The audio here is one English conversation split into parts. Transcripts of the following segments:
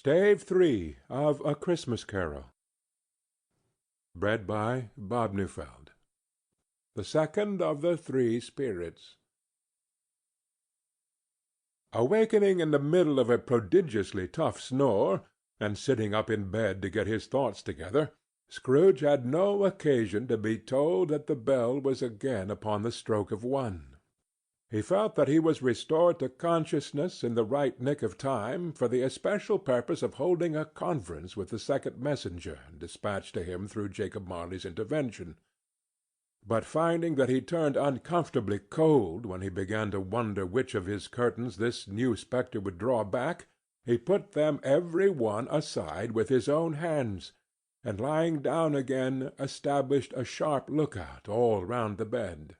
Stave 3 of A Christmas Carol. Read by Bob Neufeld. The second of the three spirits. Awakening in the middle of a prodigiously tough snore, and sitting up in bed to get his thoughts together, Scrooge had no occasion to be told that the bell was again upon the stroke of 1. He felt that he was restored to consciousness in the right nick of time for the especial purpose of holding a conference with the second messenger dispatched to him through Jacob Marley's intervention. But finding that he turned uncomfortably cold when he began to wonder which of his curtains this new spectre would draw back, he put them every one aside with his own hands, and lying down again established a sharp lookout all round the bed.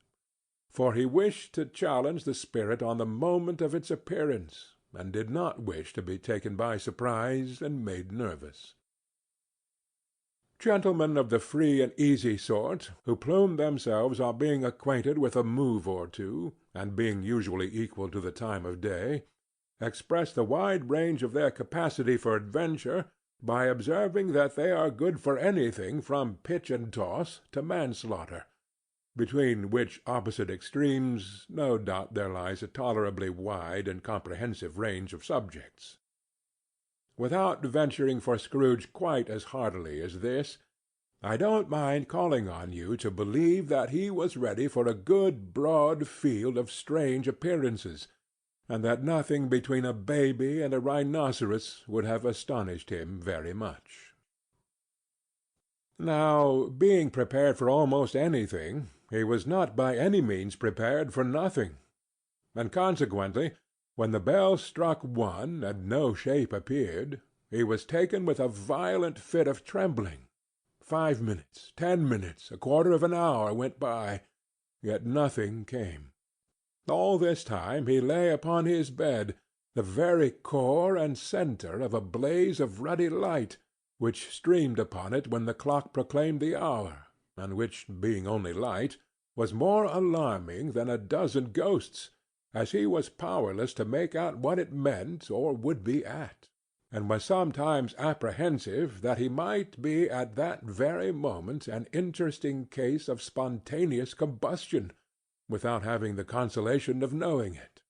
For he wished to challenge the spirit on the moment of its appearance, and did not wish to be taken by surprise and made nervous. Gentlemen of the free and easy sort, who plume themselves on being acquainted with a move or two, and being usually equal to the time of day, express the wide range of their capacity for adventure by observing that they are good for anything from pitch and toss to manslaughter, between which opposite extremes no doubt there lies a tolerably wide and comprehensive range of subjects. Without venturing for Scrooge quite as heartily as this, I don't mind calling on you to believe that he was ready for a good broad field of strange appearances, and that nothing between a baby and a rhinoceros would have astonished him very much. Now, being prepared for almost anything, he was not by any means prepared for nothing, and consequently, when the bell struck 1 and no shape appeared, he was taken with a violent fit of trembling. 5 minutes, 10 minutes, a quarter of an hour went by, yet nothing came. All this time he lay upon his bed, the very core and centre of a blaze of ruddy light, which streamed upon it when the clock proclaimed the hour, and which, being only light, was more alarming than a dozen ghosts, as he was powerless to make out what it meant or would be at, and was sometimes apprehensive that he might be at that very moment an interesting case of spontaneous combustion, without having the consolation of knowing it.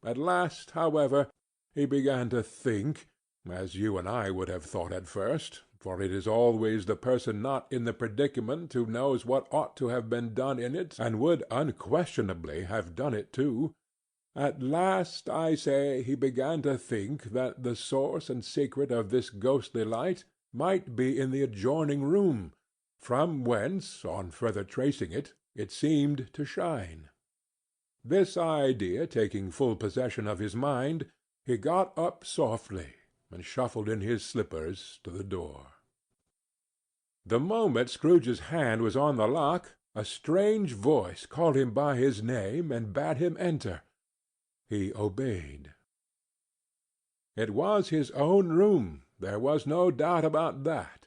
At last, however, he began to think, as you and I would have thought at first, for it is always the person not in the predicament who knows what ought to have been done in it, and would unquestionably have done it too. At last, I say, he began to think that the source and secret of this ghostly light might be in the adjoining room, from whence, on further tracing it, it seemed to shine. This idea taking full possession of his mind, he got up softly, and shuffled in his slippers to the door. The moment Scrooge's hand was on the lock, a strange voice called him by his name and bade him enter. He obeyed. It was his own room, there was no doubt about that,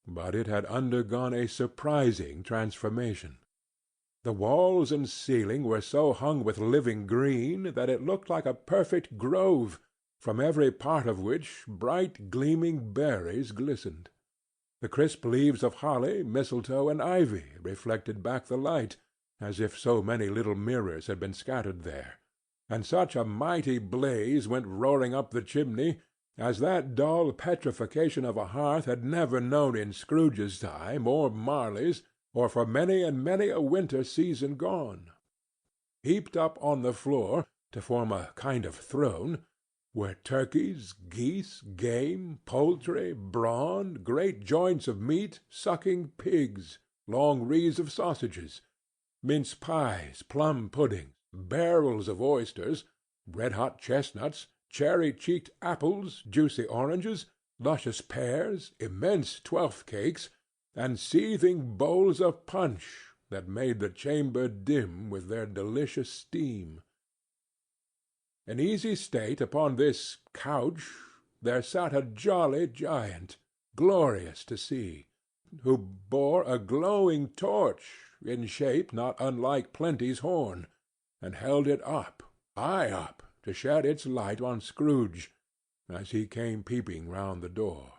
but it had undergone a surprising transformation. The walls and ceiling were so hung with living green that it looked like a perfect grove, from every part of which bright gleaming berries glistened. The crisp leaves of holly, mistletoe, and ivy reflected back the light, as if so many little mirrors had been scattered there, and such a mighty blaze went roaring up the chimney as that dull petrification of a hearth had never known in Scrooge's time, or Marley's, or for many and many a winter season gone. Heaped up on the floor, to form a kind of throne, were turkeys, geese, game, poultry, brawn, great joints of meat, sucking pigs, long wreaths of sausages, mince pies, plum puddings, barrels of oysters, red-hot chestnuts, cherry-cheeked apples, juicy oranges, luscious pears, immense twelfth-cakes, and seething bowls of punch that made the chamber dim with their delicious steam. In easy state upon this couch there sat a jolly giant, glorious to see, who bore a glowing torch, in shape not unlike Plenty's horn, and held it up, high up, to shed its light on Scrooge, as he came peeping round the door.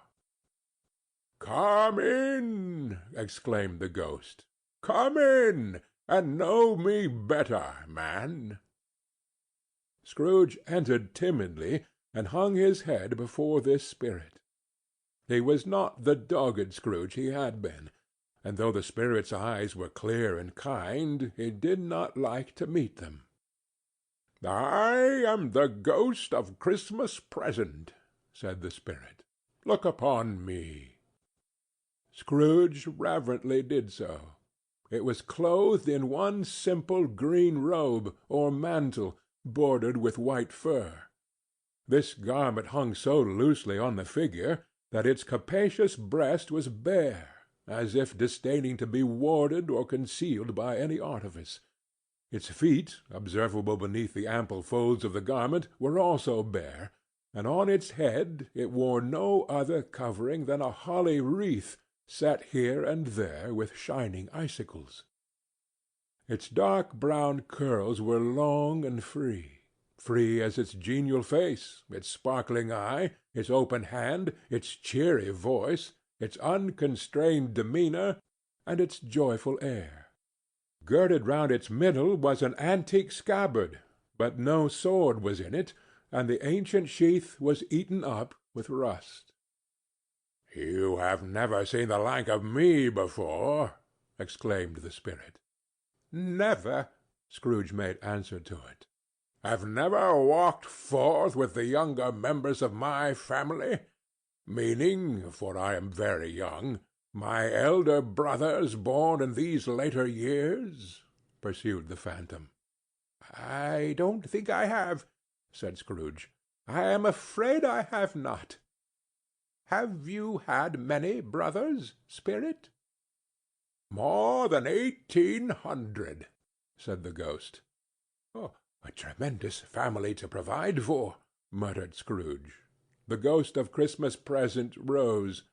"Come in!" exclaimed the ghost. "Come in, and know me better, man." Scrooge entered timidly, and hung his head before this spirit. He was not the dogged Scrooge he had been, and though the spirit's eyes were clear and kind, he did not like to meet them. "I am the ghost of Christmas Present," said the spirit. "Look upon me." Scrooge reverently did so. It was clothed in one simple green robe, or mantle, bordered with white fur. This garment hung so loosely on the figure that its capacious breast was bare, as if disdaining to be warded or concealed by any artifice. Its feet, observable beneath the ample folds of the garment, were also bare, and on its head it wore no other covering than a holly wreath, set here and there with shining icicles. Its dark brown curls were long and free as its genial face, its sparkling eye, its open hand, its cheery voice, its unconstrained demeanor, and its joyful air. Girded round its middle was an antique scabbard, but no sword was in it, and the ancient sheath was eaten up with rust. "You have never seen the like of me before," exclaimed the spirit. "Never," Scrooge made answer to it. "Have never walked forth with the younger members of my family? Meaning, for I am very young, my elder brothers born in these later years?" pursued the phantom. "I don't think I have," said Scrooge. "I am afraid I have not. Have you had many brothers, spirit?" "More than 1,800," said the ghost. "Oh, a tremendous family to provide for," muttered Scrooge. The ghost of Christmas Present rose.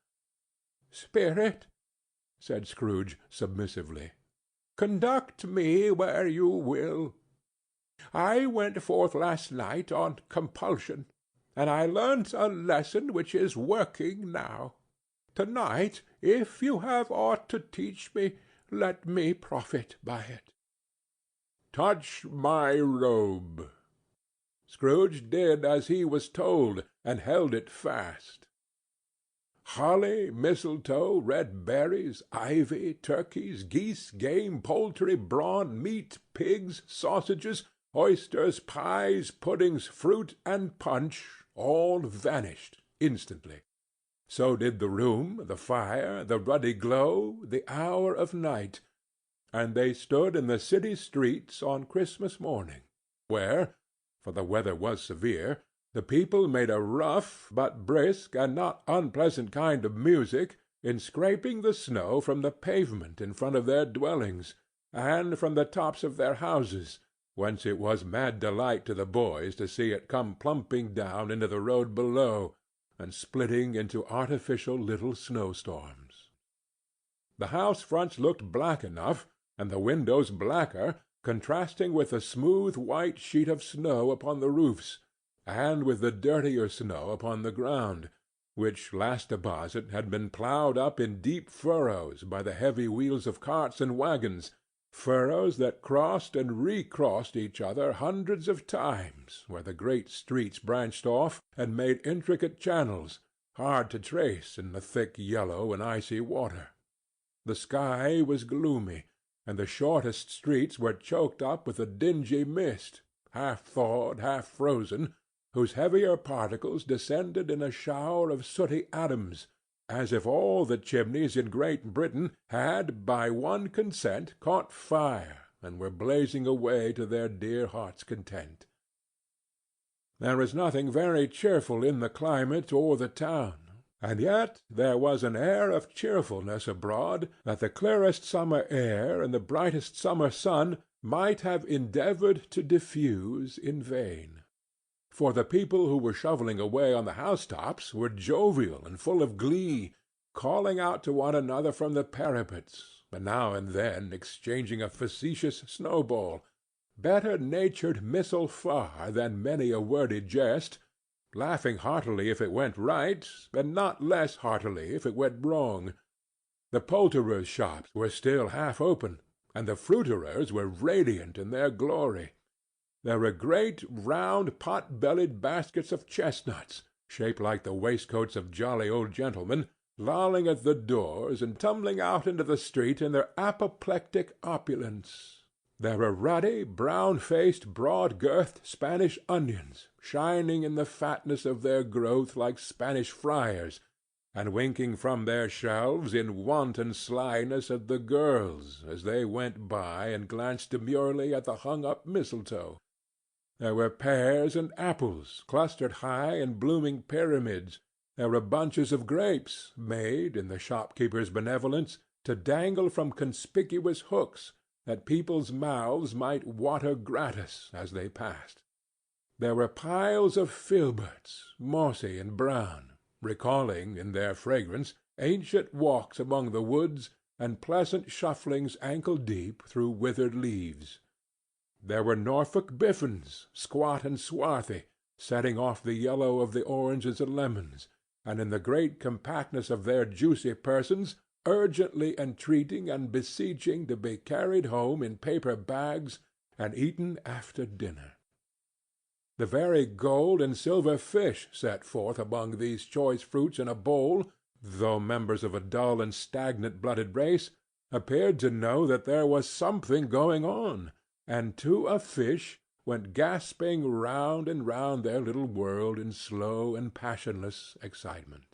"Spirit," said Scrooge submissively, "conduct me where you will. I went forth last night on compulsion, and I learnt a lesson which is working now. To-night, if you have aught to teach me, let me profit by it." "Touch my robe." Scrooge did as he was told, and held it fast. Holly, mistletoe, red berries, ivy, turkeys, geese, game, poultry, brawn, meat, pigs, sausages, oysters, pies, puddings, fruit, and punch, all vanished instantly. So did the room, the fire, the ruddy glow, the hour of night, and they stood in the city streets on Christmas morning, where, for the weather was severe, the people made a rough but brisk and not unpleasant kind of music in scraping the snow from the pavement in front of their dwellings, and from the tops of their houses, whence it was mad delight to the boys to see it come plumping down into the road below, and splitting into artificial little snowstorms. The house fronts looked black enough, and the windows blacker, contrasting with the smooth white sheet of snow upon the roofs, and with the dirtier snow upon the ground, which last deposit had been ploughed up in deep furrows by the heavy wheels of carts and wagons, furrows that crossed and recrossed each other hundreds of times where the great streets branched off and made intricate channels, hard to trace in the thick yellow and icy water. The sky was gloomy, and the shortest streets were choked up with a dingy mist, half thawed, half frozen, whose heavier particles descended in a shower of sooty atoms, as if all the chimneys in Great Britain had by one consent caught fire and were blazing away to their dear hearts' content. There was nothing very cheerful in the climate or the town, and yet there was an air of cheerfulness abroad that the clearest summer air and the brightest summer sun might have endeavored to diffuse in vain. For the people who were shoveling away on the housetops were jovial and full of glee, calling out to one another from the parapets, and now and then exchanging a facetious snowball, better-natured missile far than many a wordy jest, laughing heartily if it went right, and not less heartily if it went wrong. The poulterers' shops were still half open, and the fruiterers' were radiant in their glory. There were great round pot-bellied baskets of chestnuts, shaped like the waistcoats of jolly old gentlemen, lolling at the doors and tumbling out into the street in their apoplectic opulence. There were ruddy, brown-faced, broad-girthed Spanish onions, shining in the fatness of their growth like Spanish friars, and winking from their shelves in wanton slyness at the girls as they went by and glanced demurely at the hung-up mistletoe. There were pears and apples clustered high in blooming pyramids. There were bunches of grapes, made, in the shopkeeper's benevolence, to dangle from conspicuous hooks, that people's mouths might water gratis as they passed. There were piles of filberts, mossy and brown, recalling, in their fragrance, ancient walks among the woods and pleasant shufflings ankle-deep through withered leaves. There were Norfolk biffins, squat and swarthy, setting off the yellow of the oranges and lemons, and in the great compactness of their juicy persons urgently entreating and beseeching to be carried home in paper bags and eaten after dinner. The very gold and silver fish set forth among these choice fruits in a bowl, though members of a dull and stagnant-blooded race, appeared to know that there was something going on, and to a fish went gasping round and round their little world in slow and passionless excitement.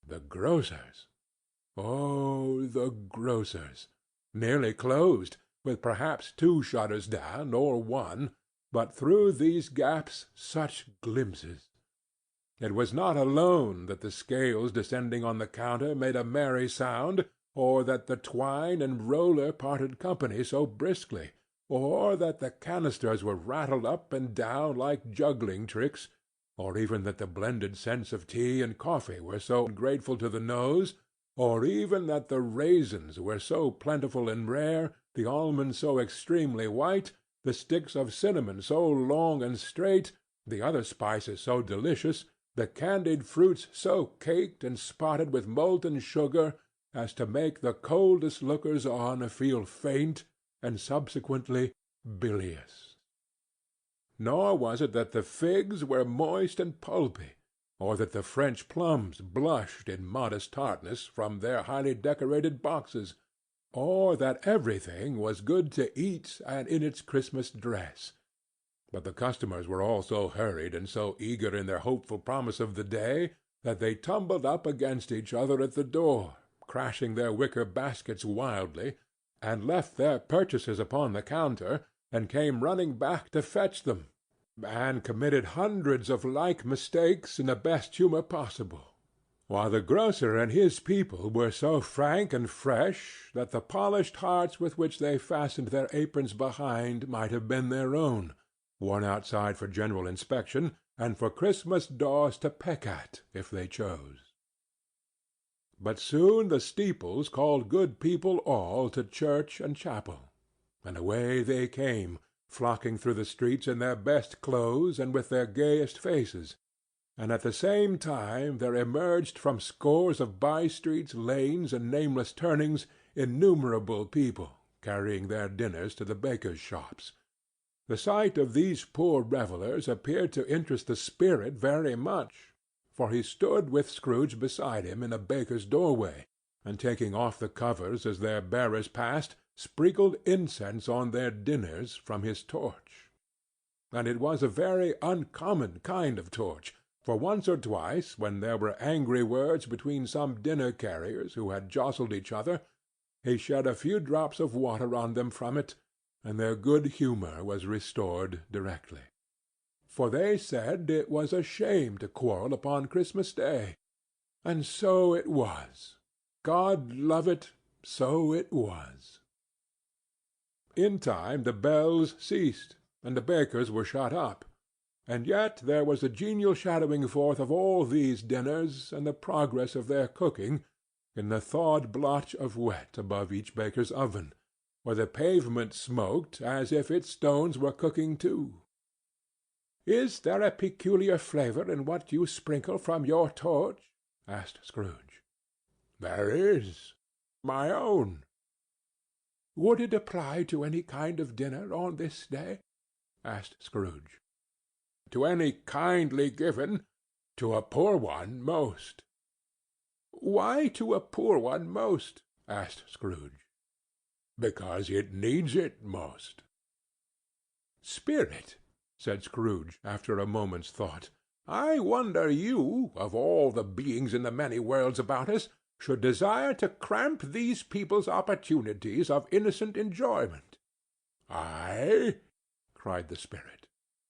The grocers! Oh, the grocers! Nearly closed, with perhaps 2 shutters down, or 1, but through these gaps such glimpses! It was not alone that the scales descending on the counter made a merry sound, or that the twine and roller parted company so briskly, or that the canisters were rattled up and down like juggling tricks, or even that the blended scents of tea and coffee were so grateful to the nose, or even that the raisins were so plentiful and rare, the almonds so extremely white, the sticks of cinnamon so long and straight, the other spices so delicious, the candied fruits so caked and spotted with molten sugar as to make the coldest lookers-on feel faint and subsequently bilious. Nor was it that the figs were moist and pulpy, or that the French plums blushed in modest tartness from their highly decorated boxes, or that everything was good to eat and in its Christmas dress. But the customers were all so hurried and so eager in their hopeful promise of the day that they tumbled up against each other at the door, crashing their wicker baskets wildly, and left their purchases upon the counter, and came running back to fetch them, and committed hundreds of like mistakes in the best humor possible, while the grocer and his people were so frank and fresh that the polished hearts with which they fastened their aprons behind might have been their own, worn outside for general inspection, and for Christmas daws to peck at, if they chose. But soon the steeples called good people all to church and chapel, and away they came, flocking through the streets in their best clothes and with their gayest faces, and at the same time there emerged from scores of by-streets, lanes, and nameless turnings innumerable people, carrying their dinners to the bakers' shops. The sight of these poor revellers appeared to interest the spirit very much, for he stood with Scrooge beside him in a baker's doorway, and taking off the covers as their bearers passed, sprinkled incense on their dinners from his torch. And it was a very uncommon kind of torch, for once or twice, when there were angry words between some dinner-carriers who had jostled each other, he shed a few drops of water on them from it, and their good humor was restored directly. For they said it was a shame to quarrel upon Christmas Day. And so it was. God love it, so it was. In time the bells ceased, and the bakers were shut up, and yet there was a genial shadowing forth of all these dinners and the progress of their cooking in the thawed blotch of wet above each baker's oven, where the pavement smoked as if its stones were cooking too. "Is there a peculiar flavour in what you sprinkle from your torch?" asked Scrooge. "There is. My own." "Would it apply to any kind of dinner on this day?" asked Scrooge. "To any kindly given. To a poor one most." "Why to a poor one most?" asked Scrooge. "Because it needs it most." "Spirit," said Scrooge, after a moment's thought, "I wonder you, of all the beings in the many worlds about us, should desire to cramp these people's opportunities of innocent enjoyment." "I?" cried the spirit.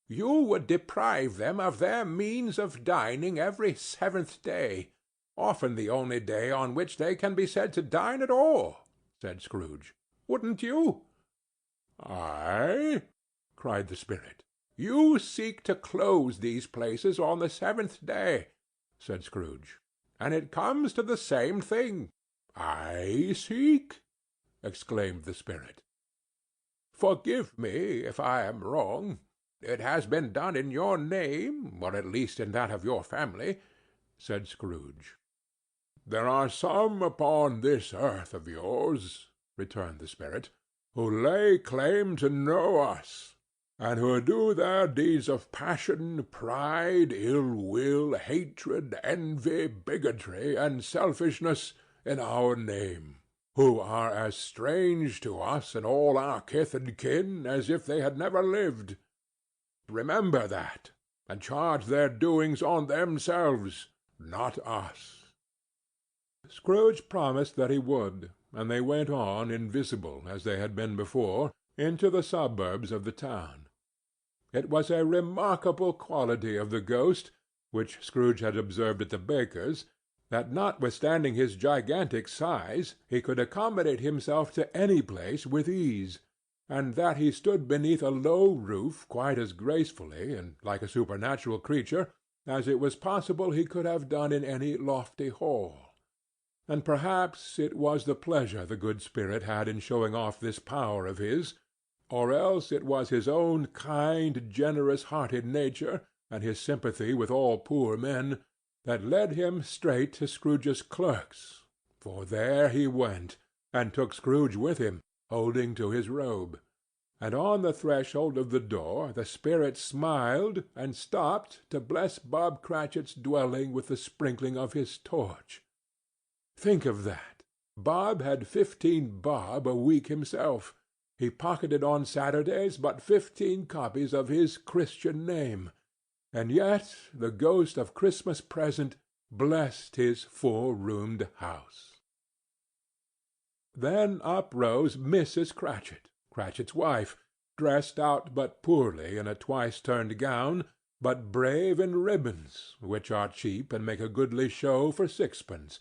"You would deprive them of their means of dining every seventh day, often the only day on which they can be said to dine at all," said Scrooge. "Wouldn't you?" "I?" cried the spirit. "You seek to close these places on the seventh day," said Scrooge, "and it comes to the same thing." "I seek!" exclaimed the spirit. "Forgive me if I am wrong. It has been done in your name, or at least in that of your family," said Scrooge. "There are some upon this earth of yours," returned the spirit, "who lay claim to know us, and who do their deeds of passion, pride, ill-will, hatred, envy, bigotry, and selfishness in our name, who are as strange to us and all our kith and kin as if they had never lived. Remember that, and charge their doings on themselves, not us." Scrooge promised that he would, and they went on, invisible, as they had been before, into the suburbs of the town. It was a remarkable quality of the ghost, which Scrooge had observed at the baker's, that notwithstanding his gigantic size, he could accommodate himself to any place with ease, and that he stood beneath a low roof quite as gracefully and like a supernatural creature as it was possible he could have done in any lofty hall. And perhaps it was the pleasure the good spirit had in showing off this power of his, or else it was his own kind, generous-hearted nature, and his sympathy with all poor men, that led him straight to Scrooge's clerk's, for there he went, and took Scrooge with him, holding to his robe. And on the threshold of the door the spirit smiled, and stopped to bless Bob Cratchit's dwelling with the sprinkling of his torch. Think of that! Bob had 15 bob a week himself. He pocketed on Saturdays but 15 copies of his Christian name, and yet the ghost of Christmas present blessed his 4-roomed house. Then up rose Mrs. Cratchit, Cratchit's wife, dressed out but poorly in a twice-turned gown, but brave in ribbons, which are cheap and make a goodly show for 6d,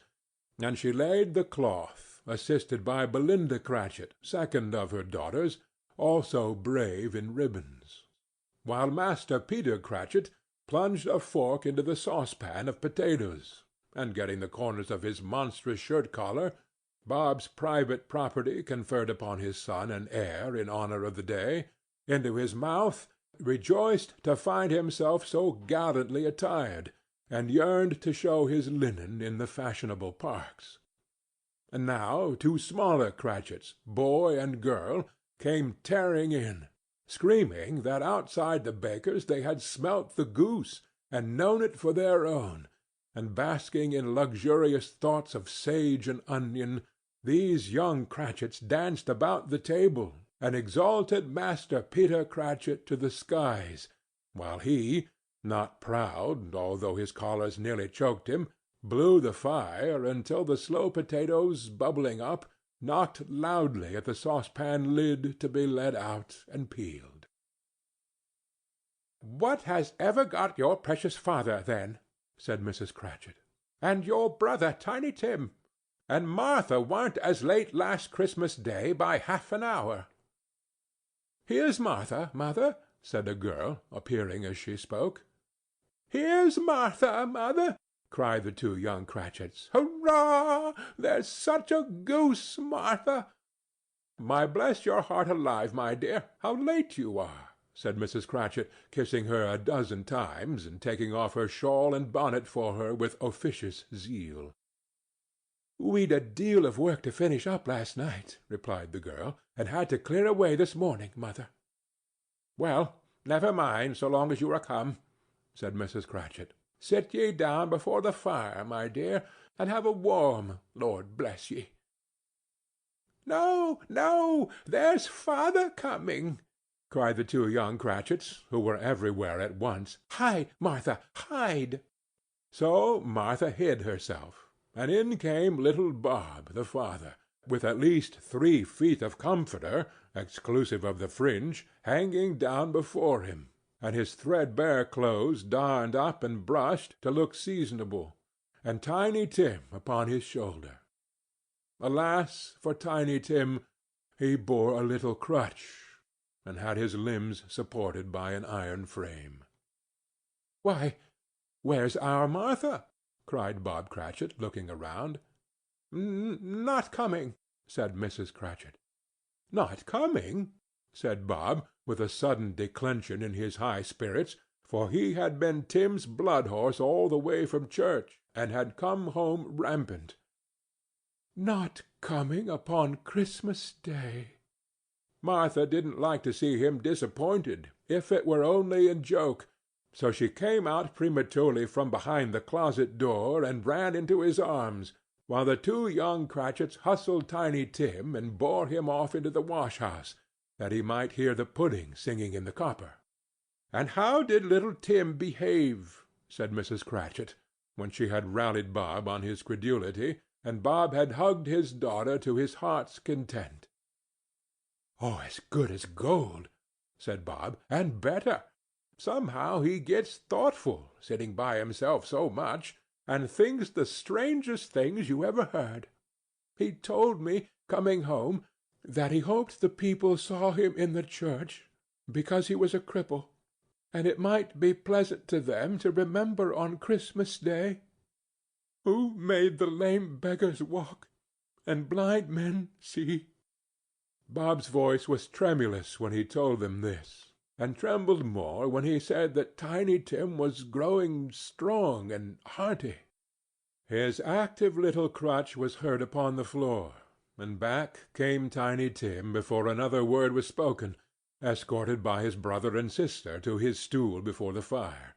and she laid the cloth, assisted by Belinda Cratchit, second of her daughters, also brave in ribbons, while Master Peter Cratchit plunged a fork into the saucepan of potatoes, and getting the corners of his monstrous shirt-collar, Bob's private property conferred upon his son and heir in honor of the day, into his mouth, rejoiced to find himself so gallantly attired, and yearned to show his linen in the fashionable parks. And now 2 smaller Cratchits, boy and girl, came tearing in, screaming that outside the baker's they had smelt the goose, and known it for their own, and basking in luxurious thoughts of sage and onion, these young Cratchits danced about the table, and exalted Master Peter Cratchit to the skies, while he, not proud, although his collars nearly choked him, blew the fire until the slow potatoes, bubbling up, knocked loudly at the saucepan lid to be let out and peeled. "What has ever got your precious father, then?" said Mrs. Cratchit. "And your brother, Tiny Tim? And Martha warn't as late last Christmas Day by half an hour." "Here's Martha, mother," said a girl, appearing as she spoke. "Here's Martha, mother!" cried the 2 young Cratchits. "Hurrah! There's such a goose, Martha!" "My bless your heart alive, my dear, how late you are!" said Mrs. Cratchit, kissing her a dozen times, and taking off her shawl and bonnet for her with officious zeal. "We'd a deal of work to finish up last night," replied the girl, "and had to clear away this morning, mother." "Well, never mind, so long as you are come," said Mrs. Cratchit. "Sit ye down before the fire, my dear, and have a warm, Lord bless ye." "No, no, there's father coming," cried the two young Cratchits, who were everywhere at once. "Hide, Martha, hide!" So Martha hid herself, and in came little Bob, the father, with at least 3 feet of comforter, exclusive of the fringe, hanging down before him, and his threadbare clothes darned up and brushed to look seasonable, and Tiny Tim upon his shoulder. Alas for Tiny Tim! He bore a little crutch, and had his limbs supported by an iron frame. "Why, where's our Martha?" cried Bob Cratchit, looking around. "Not coming," said Mrs. Cratchit. "Not coming?" said Bob, with a sudden declension in his high spirits, for he had been Tim's blood-horse all the way from church, and had come home rampant. "Not coming upon Christmas Day!" Martha didn't like to see him disappointed, if it were only in joke, so she came out prematurely from behind the closet door and ran into his arms, while the two young Cratchits hustled Tiny Tim and bore him off into the wash-house, that he might hear the pudding singing in the copper. "And how did little Tim behave?" said Mrs. Cratchit, when she had rallied Bob on his credulity, and Bob had hugged his daughter to his heart's content. "Oh, as good as gold," said Bob, "and better. Somehow he gets thoughtful, sitting by himself so much, and thinks the strangest things you ever heard. He told me, coming home, that he hoped the people saw him in the church, because he was a cripple, and it might be pleasant to them to remember on Christmas Day, 'Who made the lame beggars walk, and blind men see.'" Bob's voice was tremulous when he told them this, and trembled more when he said that Tiny Tim was growing strong and hearty. His active little crutch was heard upon the floor, and back came Tiny Tim before another word was spoken, escorted by his brother and sister to his stool before the fire,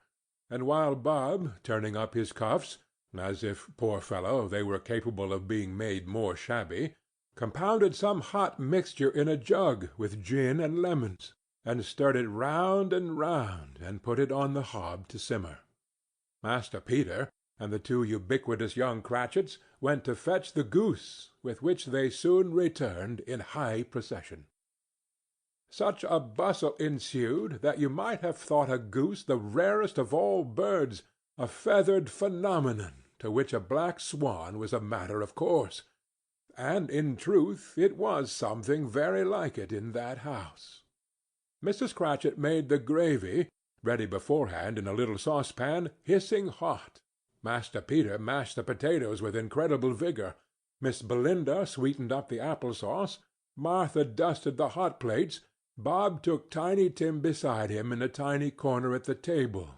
and while Bob, turning up his cuffs, as if, poor fellow, they were capable of being made more shabby, compounded some hot mixture in a jug with gin and lemons, and stirred it round and put it on the hob to simmer. Master Peter and the two ubiquitous young Cratchits went to fetch the goose, with which they soon returned in high procession. Such a bustle ensued that you might have thought a goose the rarest of all birds, a feathered phenomenon, to which a black swan was a matter of course. And in truth it was something very like it in that house. Mrs. Cratchit made the gravy, ready beforehand in a little saucepan, hissing hot. Master Peter mashed the potatoes with incredible vigor. Miss Belinda sweetened up the apple-sauce. Martha dusted the hot plates. Bob took Tiny Tim beside him in a tiny corner at the table.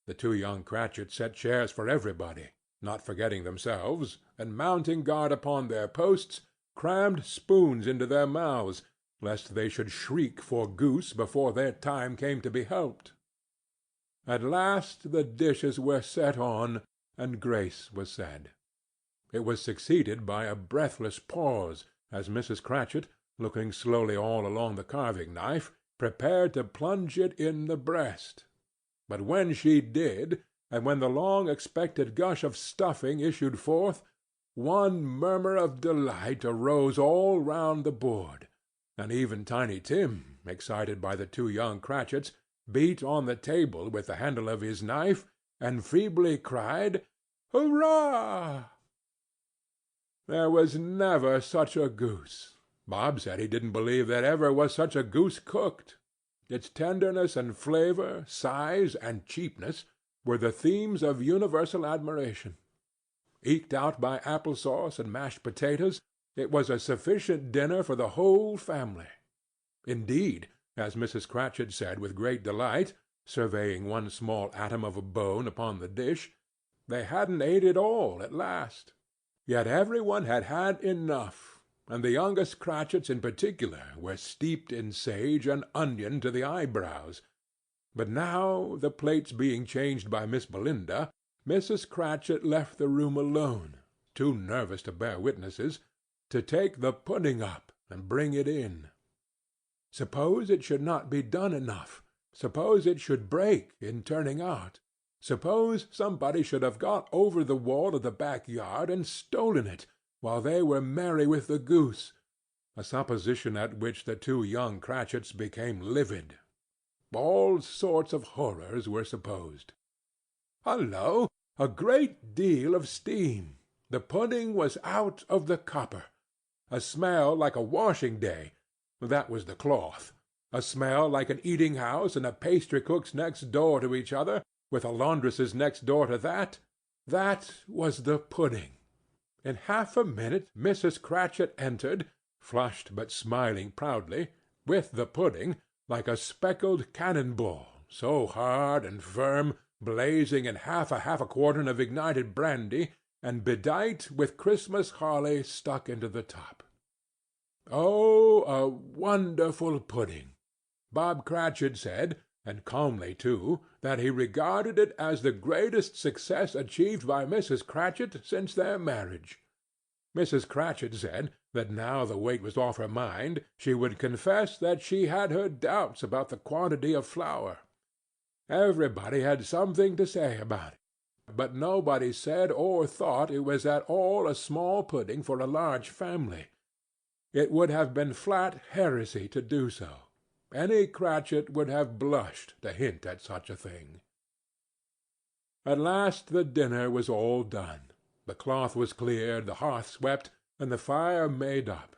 The two young Cratchits set chairs for everybody, not forgetting themselves, and mounting guard upon their posts, crammed spoons into their mouths, lest they should shriek for goose before their time came to be helped. At last the dishes were set on, and grace was said. It was succeeded by a breathless pause, as Mrs. Cratchit, looking slowly all along the carving-knife, prepared to plunge it in the breast. But when she did, and when the long-expected gush of stuffing issued forth, one murmur of delight arose all round the board, and even Tiny Tim, excited by the two young Cratchits, beat on the table with the handle of his knife, and feebly cried, "Hurrah!" There was never such a goose. Bob said he didn't believe there ever was such a goose cooked. Its tenderness and flavor, size and cheapness, were the themes of universal admiration. Eked out by apple-sauce and mashed potatoes, it was a sufficient dinner for the whole family. Indeed, as Mrs. Cratchit said with great delight, surveying one small atom of a bone upon the dish, they hadn't ate it all at last. Yet every one had had enough, and the youngest Cratchits in particular were steeped in sage and onion to the eyebrows. But now, the plates being changed by Miss Belinda, Mrs. Cratchit left the room alone, too nervous to bear witnesses, to take the pudding up and bring it in. Suppose it should not be done enough? Suppose it should break in turning out? Suppose somebody should have got over the wall of the back-yard and stolen it, while they were merry with the goose, a supposition at which the two young Cratchits became livid. All sorts of horrors were supposed. Hullo! A great deal of steam. The pudding was out of the copper. A smell like a washing-day. That was the cloth. A smell like an eating-house and a pastry-cook's next door to each other, with a laundress's next door to that. That was the pudding. In half a minute Mrs. Cratchit entered, flushed but smiling proudly, with the pudding, like a speckled cannon-ball, so hard and firm, blazing in half a quartern of ignited brandy, and bedight with Christmas holly stuck into the top. Oh, a wonderful pudding! Bob Cratchit said, and calmly too, that he regarded it as the greatest success achieved by Mrs. Cratchit since their marriage. Mrs. Cratchit said that now the weight was off her mind, she would confess that she had her doubts about the quantity of flour. Everybody had something to say about it, but nobody said or thought it was at all a small pudding for a large family. It would have been flat heresy to do so. Any Cratchit would have blushed to hint at such a thing. At last the dinner was all done. The cloth was cleared, the hearth swept, and the fire made up.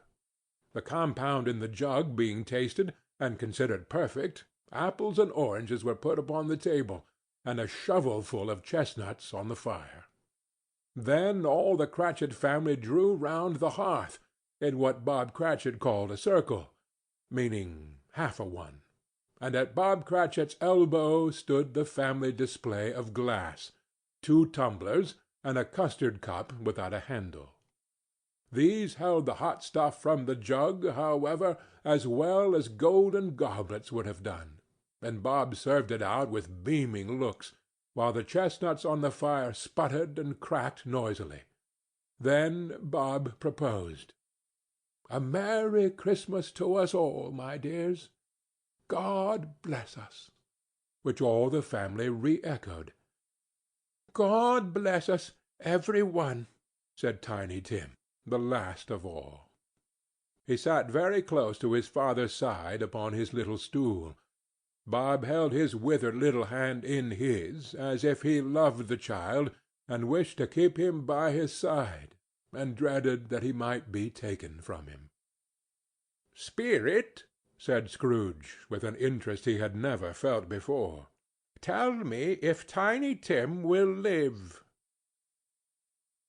The compound in the jug being tasted, and considered perfect, apples and oranges were put upon the table, and a shovelful of chestnuts on the fire. Then all the Cratchit family drew round the hearth, in what Bob Cratchit called a circle, meaning half a one, and at Bob Cratchit's elbow stood the family display of glass, 2 tumblers, and a custard-cup without a handle. These held the hot stuff from the jug, however, as well as golden goblets would have done, and Bob served it out with beaming looks, while the chestnuts on the fire sputtered and cracked noisily. Then Bob proposed. "A Merry Christmas to us all, my dears. God bless us," which all the family re-echoed. "God bless us, every one," said Tiny Tim, the last of all. He sat very close to his father's side upon his little stool. Bob held his withered little hand in his, as if he loved the child, and wished to keep him by his side, and dreaded that he might be taken from him. "Spirit," said Scrooge, with an interest he had never felt before, "tell me if Tiny Tim will live."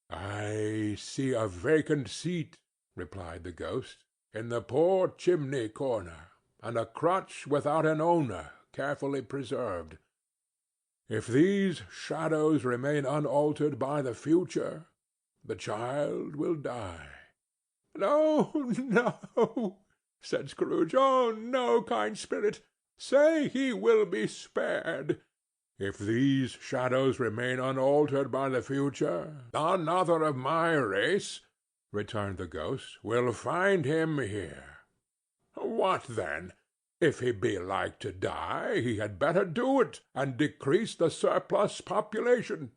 "I see a vacant seat," replied the ghost, "in the poor chimney-corner, and a crutch without an owner, carefully preserved. If these shadows remain unaltered by the future, the child will die." "No, no," said Scrooge. "Oh, no, kind spirit! Say he will be spared." "If these shadows remain unaltered by the future, another of my race," returned the ghost, "will find him here. What then? If he be like to die, he had better do it, and decrease the surplus population."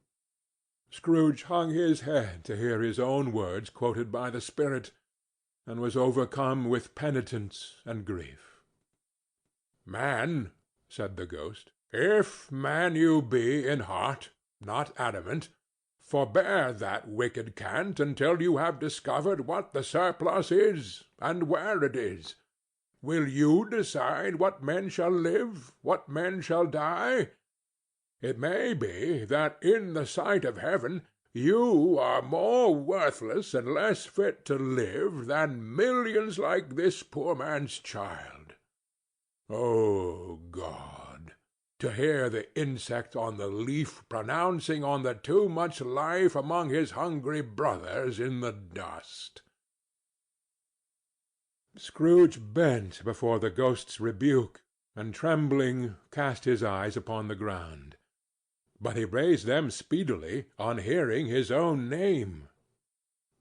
Scrooge hung his head to hear his own words quoted by the spirit, and was overcome with penitence and grief. "Man," said the ghost, "if man you be in heart, not adamant, forbear that wicked cant until you have discovered what the surplus is, and where it is. Will you decide what men shall live, what men shall die? It may be that in the sight of heaven you are more worthless and less fit to live than millions like this poor man's child. O God! To hear the insect on the leaf pronouncing on the too much life among his hungry brothers in the dust. Scrooge bent before the ghost's rebuke, and trembling cast his eyes upon the ground. But he raised them speedily on hearing his own name.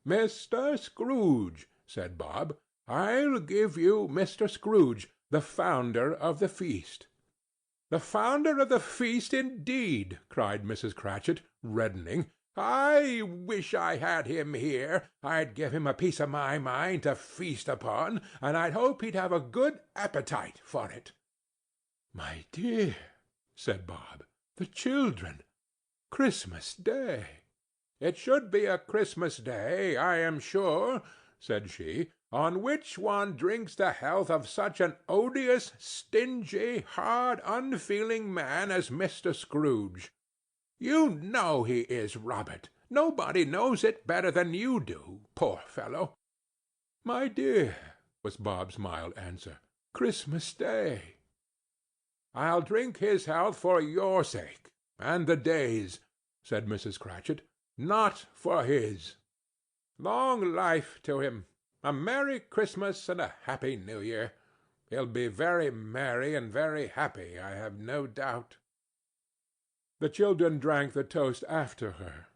"Mr. Scrooge," said Bob. "I'll give you Mr. Scrooge, the founder of the feast." "The founder of the feast, indeed!" cried Mrs. Cratchit, reddening. "I wish I had him here. I'd give him a piece of my mind to feast upon, and I'd hope he'd have a good appetite for it." "My dear," said Bob, "the children! Christmas Day!" "It should be a Christmas Day, I am sure," said she, "on which one drinks the health of such an odious, stingy, hard, unfeeling man as Mr. Scrooge. You know he is, Robert. Nobody knows it better than you do, poor fellow." "My dear," was Bob's mild answer, "Christmas Day." "I'll drink his health for your sake, and the Day's," said Mrs. Cratchit, "not for his. Long life to him! A Merry Christmas and a Happy New Year! He'll be very merry and very happy, I have no doubt." The children drank the toast after her.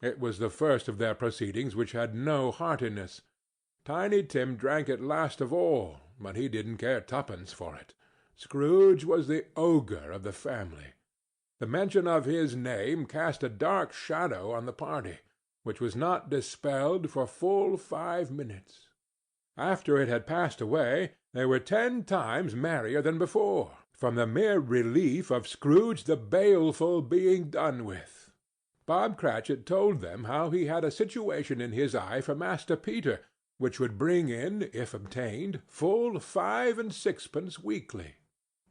It was the first of their proceedings which had no heartiness. Tiny Tim drank it last of all, but he didn't care twopence for it. Scrooge was the ogre of the family. The mention of his name cast a dark shadow on the party, which was not dispelled for full 5 minutes. After it had passed away, they were 10 times merrier than before, from the mere relief of Scrooge the Baleful being done with. Bob Cratchit told them how he had a situation in his eye for Master Peter, which would bring in, if obtained, full 5 and 6pence weekly.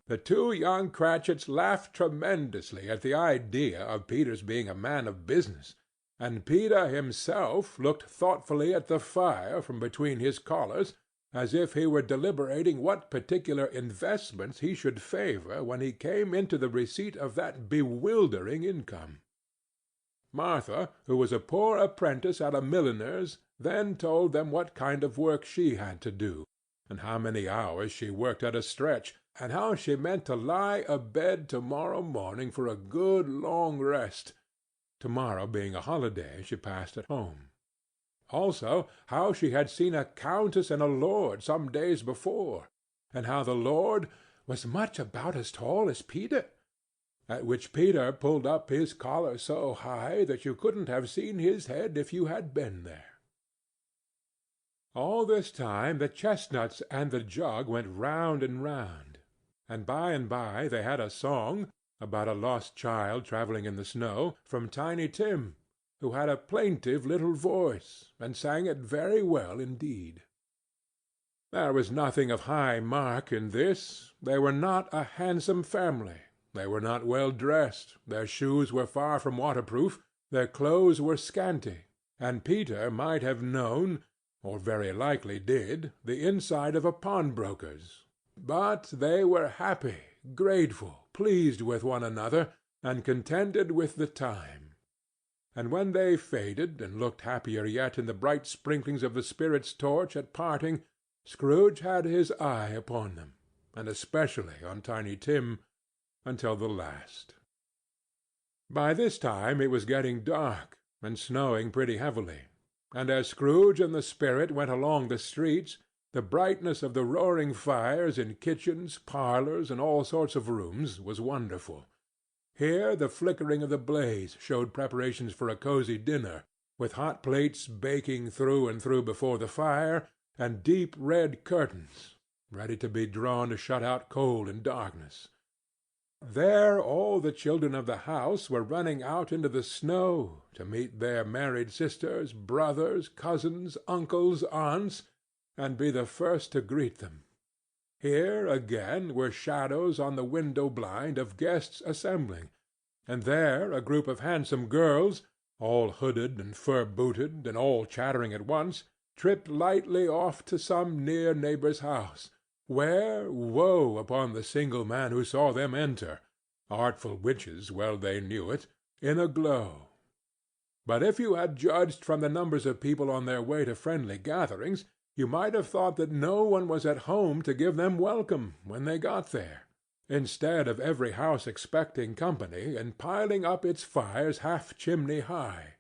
The 2 young Cratchits laughed tremendously at the idea of Peter's being a man of business, and Peter himself looked thoughtfully at the fire from between his collars, as if he were deliberating what particular investments he should favor when he came into the receipt of that bewildering income. Martha, who was a poor apprentice at a milliner's, then told them what kind of work she had to do, and how many hours she worked at a stretch, and how she meant to lie abed to-morrow morning for a good long rest, to-morrow being a holiday she passed at home. Also, how she had seen a countess and a lord some days before, and how the lord was much about as tall as Peter, at which Peter pulled up his collar so high that you couldn't have seen his head if you had been there. All this time the chestnuts and the jug went round and round, and by they had a song, about a lost child travelling in the snow, from Tiny Tim, who had a plaintive little voice, and sang it very well indeed. There was nothing of high mark in this. They were not a handsome family. They were not well dressed. Their shoes were far from waterproof. Their clothes were scanty, and Peter might have known, or very likely did, the inside of a pawnbroker's. But they were happy, grateful, pleased with one another, and contented with the time. And when they faded, and looked happier yet in the bright sprinklings of the spirit's torch at parting, Scrooge had his eye upon them, and especially on Tiny Tim, until the last. By this time it was getting dark, and snowing pretty heavily, and as Scrooge and the spirit went along the streets, the brightness of the roaring fires in kitchens, parlors, and all sorts of rooms was wonderful. Here the flickering of the blaze showed preparations for a cosy dinner, with hot plates baking through and through before the fire, and deep red curtains, ready to be drawn to shut out cold and darkness. There all the children of the house were running out into the snow to meet their married sisters, brothers, cousins, uncles, aunts, and be the first to greet them. Here, again, were shadows on the window-blind of guests assembling, and there a group of handsome girls, all hooded and fur-booted, and all chattering at once, tripped lightly off to some near neighbor's house, where, woe upon the single man who saw them enter, artful witches well they knew it, in a glow. But if you had judged from the numbers of people on their way to friendly gatherings, you might have thought that no one was at home to give them welcome when they got there, instead of every house expecting company and piling up its fires half chimney high.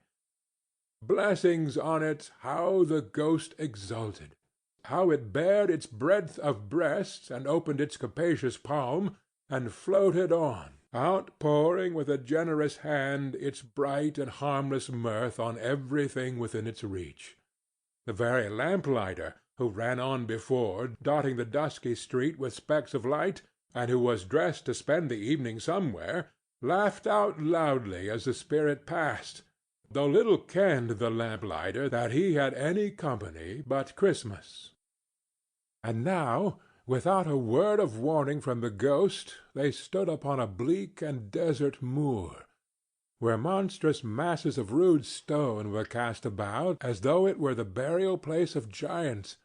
Blessings on it, how the ghost exulted! How it bared its breadth of breast, and opened its capacious palm, and floated on, outpouring with a generous hand its bright and harmless mirth on everything within its reach. The very lamplighter, who ran on before, dotting the dusky street with specks of light, and who was dressed to spend the evening somewhere, laughed out loudly as the spirit passed, though little kenned the lamplighter that he had any company but Christmas. And now, without a word of warning from the ghost, they stood upon a bleak and desert moor, where monstrous masses of rude stone were cast about as though it were the burial-place of giants,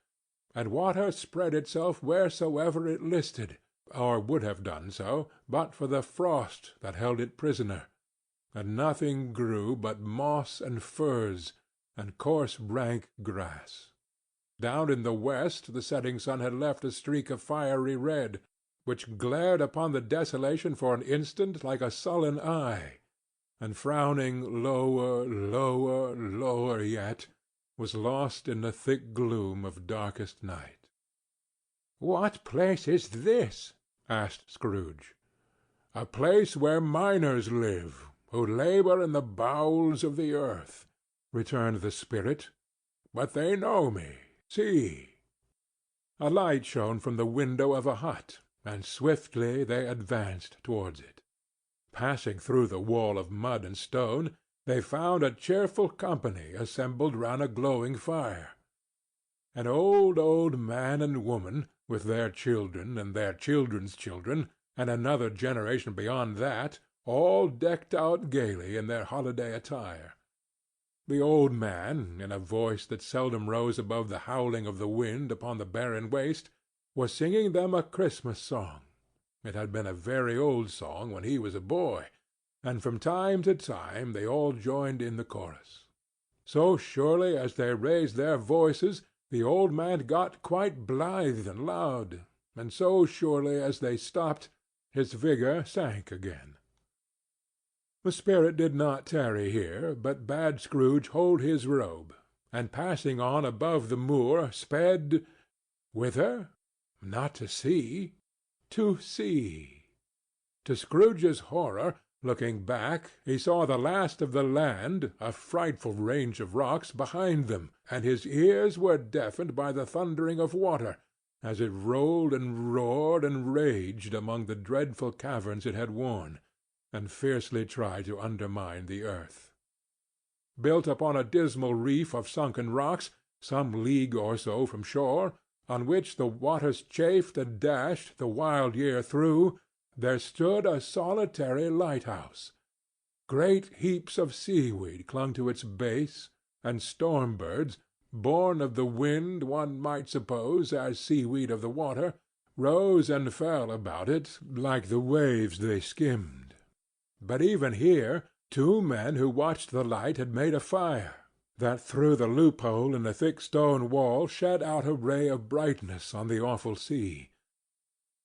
and water spread itself wheresoever it listed, or would have done so, but for the frost that held it prisoner, and nothing grew but moss and furze, and coarse rank grass. Down in the west the setting sun had left a streak of fiery red, which glared upon the desolation for an instant like a sullen eye, and frowning lower, lower, lower yet, was lost in the thick gloom of darkest night. "What place is this?" asked Scrooge. "A place where miners live, who labor in the bowels of the earth," returned the spirit. "But they know me. See!" A light shone from the window of a hut, and swiftly they advanced towards it. Passing through the wall of mud and stone, they found a cheerful company assembled round a glowing fire. An old man and woman, with their children and their children's children, and another generation beyond that, all decked out gaily in their holiday attire. The old man, in a voice that seldom rose above the howling of the wind upon the barren waste, was singing them a Christmas song. It had been a very old song when he was a boy, and from time to time they all joined in the chorus. So surely as they raised their voices, the old man got quite blithe and loud, and so surely as they stopped, his vigor sank again. The spirit did not tarry here, but bade Scrooge hold his robe, and passing on above the moor, sped—whither? Not to see. To see. To Scrooge's horror, looking back, he saw the last of the land, a frightful range of rocks, behind them, and his ears were deafened by the thundering of water, as it rolled and roared and raged among the dreadful caverns it had worn, and fiercely tried to undermine the earth. Built upon a dismal reef of sunken rocks, some league or so from shore, on which the waters chafed and dashed the wild year through, there stood a solitary lighthouse. Great heaps of seaweed clung to its base, and storm-birds, born of the wind, one might suppose, as seaweed of the water, rose and fell about it, like the waves they skimmed. But even here, two men who watched the light had made a fire, that through the loophole in the thick stone wall shed out a ray of brightness on the awful sea.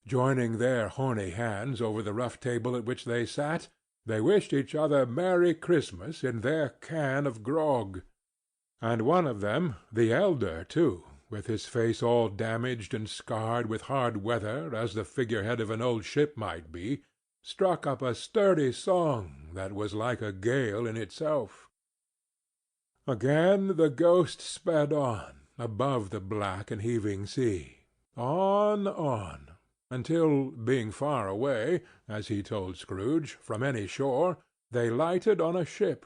Joining their horny hands over the rough table at which they sat, they wished each other Merry Christmas in their can of grog. And one of them, the elder too, with his face all damaged and scarred with hard weather as the figurehead of an old ship might be, struck up a sturdy song that was like a gale in itself. Again the ghost sped on, above the black and heaving sea, on, until, being far away, as he told Scrooge, from any shore, they lighted on a ship.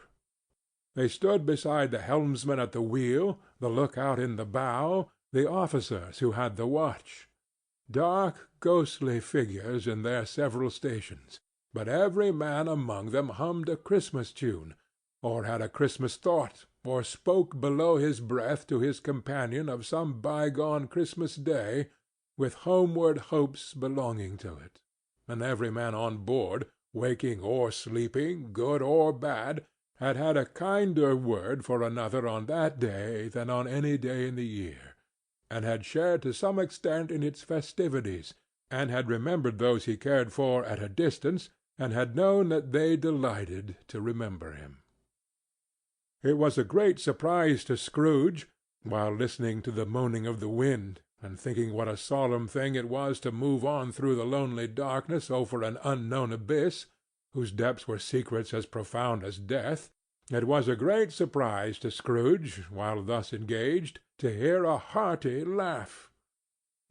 They stood beside the helmsman at the wheel, the lookout in the bow, the officers who had the watch. Dark, ghostly figures in their several stations, but every man among them hummed a Christmas tune, or had a Christmas thought, or spoke below his breath to his companion of some bygone Christmas day, with homeward hopes belonging to it, and every man on board, waking or sleeping, good or bad, had had a kinder word for another on that day than on any day in the year, and had shared to some extent in its festivities, and had remembered those he cared for at a distance, and had known that they delighted to remember him. It was a great surprise to Scrooge, while listening to the moaning of the wind, and thinking what a solemn thing it was to move on through the lonely darkness over an unknown abyss, whose depths were secrets as profound as death, it was a great surprise to Scrooge, while thus engaged, to hear a hearty laugh.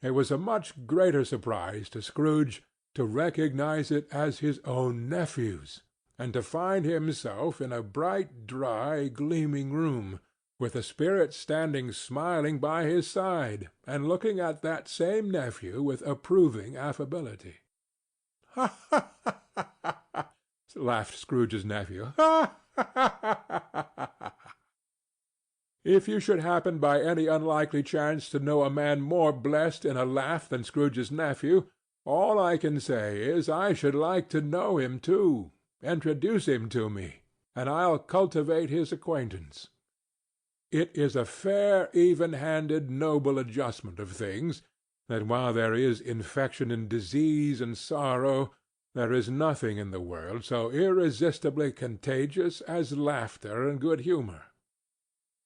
It was a much greater surprise to Scrooge to recognize it as his own nephew's, and to find himself in a bright, dry, gleaming room, with the spirit standing smiling by his side, and looking at that same nephew with approving affability. "Ha, ha, ha, ha, ha!" laughed Scrooge's nephew. "Ha, ha, ha, ha, ha! If you should happen by any unlikely chance to know a man more blessed in a laugh than Scrooge's nephew, all I can say is I should like to know him too. Introduce him to me, and I'll cultivate his acquaintance. It is a fair, even-handed, noble adjustment of things, that while there is infection and disease and sorrow, there is nothing in the world so irresistibly contagious as laughter and good humor.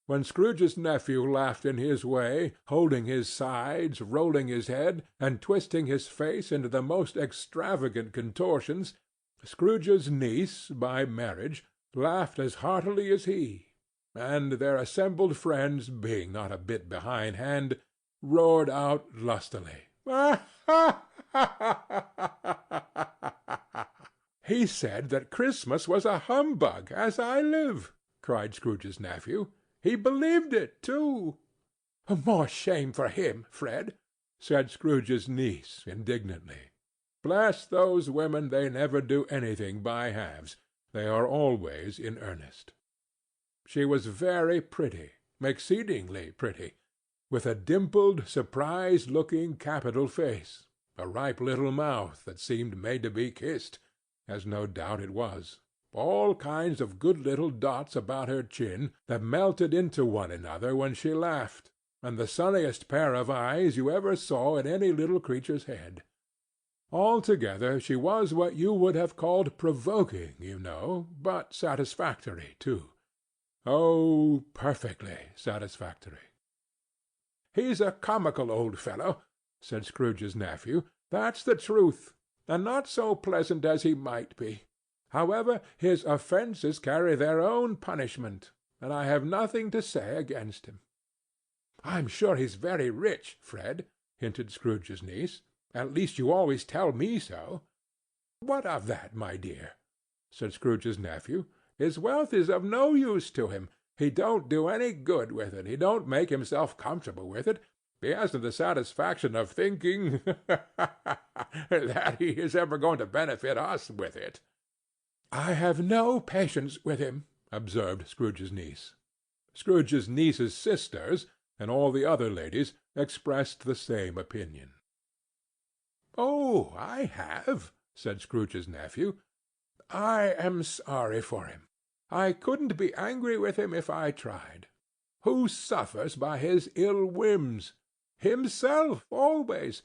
When Scrooge's nephew laughed in his way, holding his sides, rolling his head, and twisting his face into the most extravagant contortions, Scrooge's niece, by marriage, laughed as heartily as he, and their assembled friends, being not a bit behindhand, roared out lustily, "Ha, ha, ha, ha, ha!" "He said that Christmas was a humbug, as I live!" cried Scrooge's nephew. "He believed it, too." "More shame for him, Fred," said Scrooge's niece, indignantly. "Bless those women, they never do anything by halves. They are always in earnest." She was very pretty, exceedingly pretty, with a dimpled, surprised-looking, capital face, a ripe little mouth that seemed made to be kissed, as no doubt it was, all kinds of good little dots about her chin that melted into one another when she laughed, and the sunniest pair of eyes you ever saw in any little creature's head. Altogether she was what you would have called provoking, you know, but satisfactory too. Oh, perfectly satisfactory. "He's a comical old fellow," said Scrooge's nephew. "That's the truth, and not so pleasant as he might be. However, his offences carry their own punishment, and I have nothing to say against him." "I'm sure he's very rich, Fred," hinted Scrooge's niece. "At least you always tell me so." "What of that, my dear?" said Scrooge's nephew. "His wealth is of no use to him. He don't do any good with it. He don't make himself comfortable with it. He hasn't the satisfaction of thinking that he is ever going to benefit us with it." "I have no patience with him," observed Scrooge's niece. Scrooge's niece's sisters, and all the other ladies, expressed the same opinion. "Oh, I have," said Scrooge's nephew. "I am sorry for him. I couldn't be angry with him if I tried. Who suffers by his ill whims? Himself, always.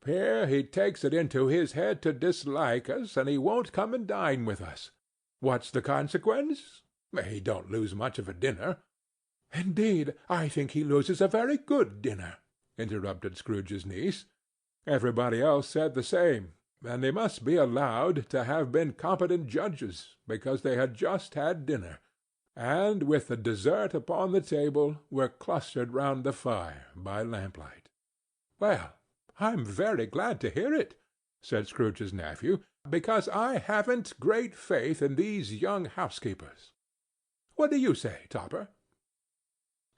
Here he takes it into his head to dislike us, and he won't come and dine with us. What's the consequence? He don't lose much of a dinner." "Indeed, I think he loses a very good dinner," interrupted Scrooge's niece. Everybody else said the same, and they must be allowed to have been competent judges, because they had just had dinner, and, with the dessert upon the table, were clustered round the fire by lamplight. "Well, I'm very glad to hear it," said Scrooge's nephew, "because I haven't great faith in these young housekeepers. What do you say, Topper?"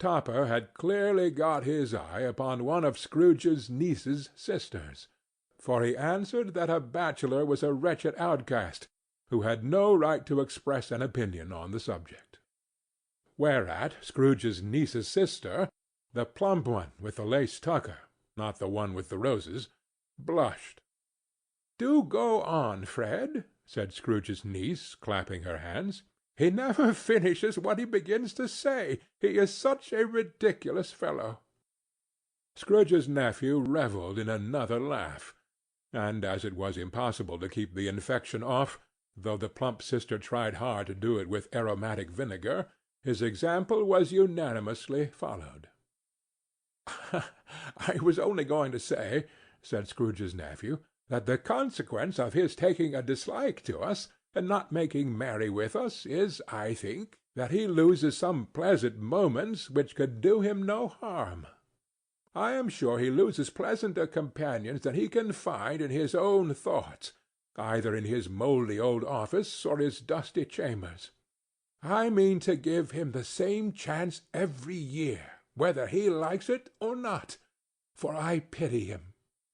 Topper had clearly got his eye upon one of Scrooge's niece's sisters, for he answered that a bachelor was a wretched outcast, who had no right to express an opinion on the subject. Whereat Scrooge's niece's sister, the plump one with the lace tucker, not the one with the roses, blushed. "Do go on, Fred," said Scrooge's niece, clapping her hands. "He never finishes what he begins to say. He is such a ridiculous fellow." Scrooge's nephew revelled in another laugh, and as it was impossible to keep the infection off, though the plump sister tried hard to do it with aromatic vinegar, his example was unanimously followed. "I was only going to say," said Scrooge's nephew, "that the consequence of his taking a dislike to us, and not making merry with us, is, I think, that he loses some pleasant moments which could do him no harm. I am sure he loses pleasanter companions than he can find in his own thoughts, either in his mouldy old office or his dusty chambers. I mean to give him the same chance every year, whether he likes it or not, for I pity him.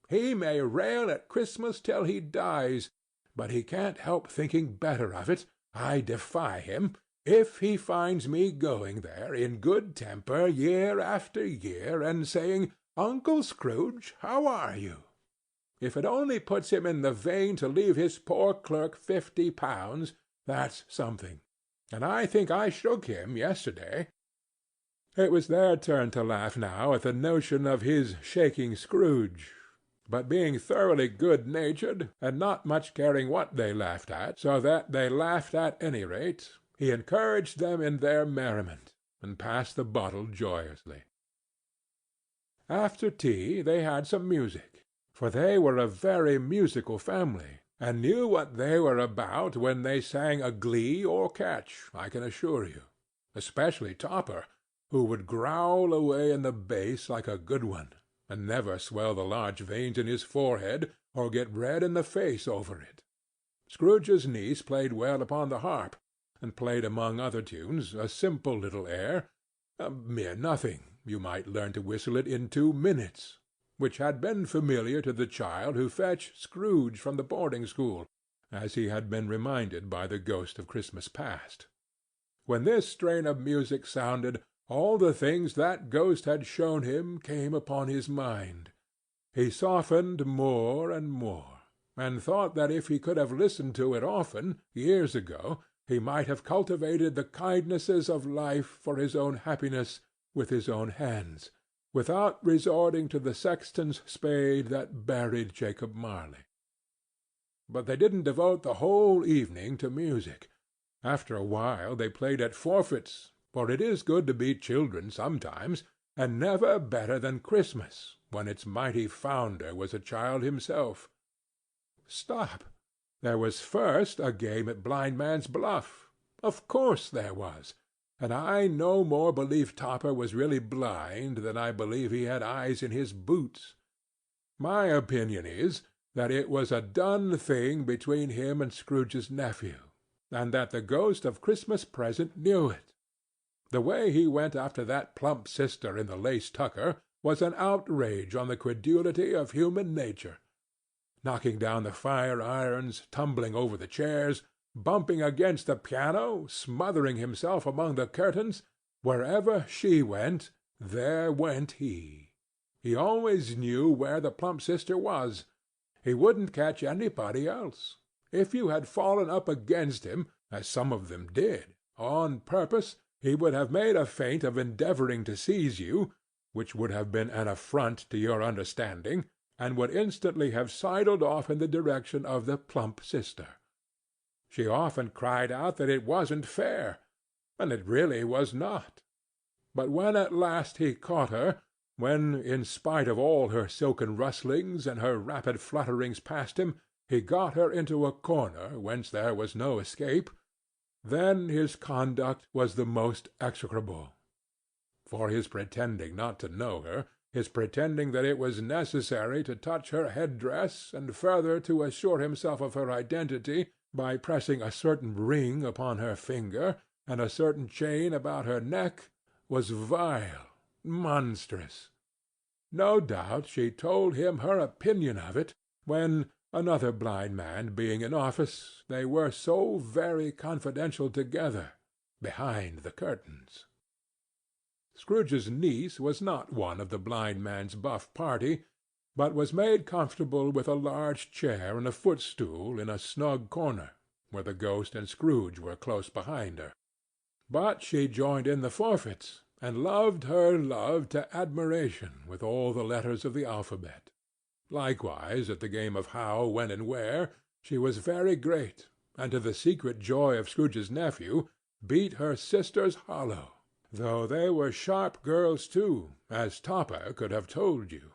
He may rail at Christmas till he dies, but he can't help thinking better of it, I defy him, if he finds me going there in good temper year after year, and saying, 'Uncle Scrooge, how are you?' If it only puts him in the vein to leave his poor clerk £50, that's something. And I think I shook him yesterday." It was their turn to laugh now at the notion of his shaking Scrooge, but being thoroughly good-natured, and not much caring what they laughed at, so that they laughed at any rate, he encouraged them in their merriment, and passed the bottle joyously. After tea they had some music, for they were a very musical family, and knew what they were about when they sang a glee or catch, I can assure you, especially Topper, who would growl away in the bass like a good one, and never swell the large veins in his forehead, or get red in the face over it. Scrooge's niece played well upon the harp, and played among other tunes a simple little air, a mere nothing, you might learn to whistle it in 2 minutes, which had been familiar to the child who fetched Scrooge from the boarding-school, as he had been reminded by the ghost of Christmas past. When this strain of music sounded, all the things that ghost had shown him came upon his mind. He softened more and more, and thought that if he could have listened to it often, years ago, he might have cultivated the kindnesses of life for his own happiness with his own hands, without resorting to the sexton's spade that buried Jacob Marley. But they didn't devote the whole evening to music. After a while they played at forfeits, for it is good to be children sometimes, and never better than Christmas, when its mighty founder was a child himself. Stop! There was first a game at blindman's buff. Of course there was, and I no more believe Topper was really blind than I believe he had eyes in his boots. My opinion is, that it was a done thing between him and Scrooge's nephew, and that the ghost of Christmas Present knew it. The way he went after that plump sister in the lace tucker was an outrage on the credulity of human nature. Knocking down the fire-irons, tumbling over the chairs, bumping against the piano, smothering himself among the curtains, wherever she went, there went he. He always knew where the plump sister was. He wouldn't catch anybody else. If you had fallen up against him, as some of them did, on purpose, he would have made a feint of endeavoring to seize you, which would have been an affront to your understanding, and would instantly have sidled off in the direction of the plump sister. She often cried out that it wasn't fair, and it really was not. But when at last he caught her, when, in spite of all her silken rustlings and her rapid flutterings past him, he got her into a corner whence there was no escape, then his conduct was the most execrable. For his pretending not to know her, his pretending that it was necessary to touch her head-dress, and further to assure himself of her identity by pressing a certain ring upon her finger, and a certain chain about her neck, was vile, monstrous. No doubt she told him her opinion of it, when, another blind man being in office, they were so very confidential together, behind the curtains. Scrooge's niece was not one of the blind man's buff party, but was made comfortable with a large chair and a footstool in a snug corner, where the ghost and Scrooge were close behind her. But she joined in the forfeits, and loved her love to admiration with all the letters of the alphabet. Likewise, at the game of How, When, and Where, she was very great, and to the secret joy of Scrooge's nephew, beat her sisters hollow, though they were sharp girls too, as Topper could have told you.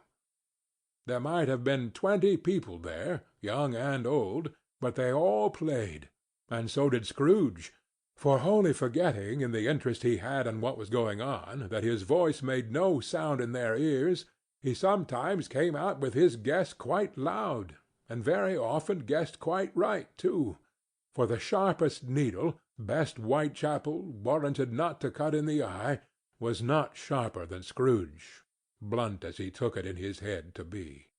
There might have been 20 people there, young and old, but they all played, and so did Scrooge, for wholly forgetting in the interest he had in what was going on that his voice made no sound in their ears, he sometimes came out with his guess quite loud, and very often guessed quite right too, for the sharpest needle, best Whitechapel, warranted not to cut in the eye, was not sharper than Scrooge, blunt as he took it in his head to be.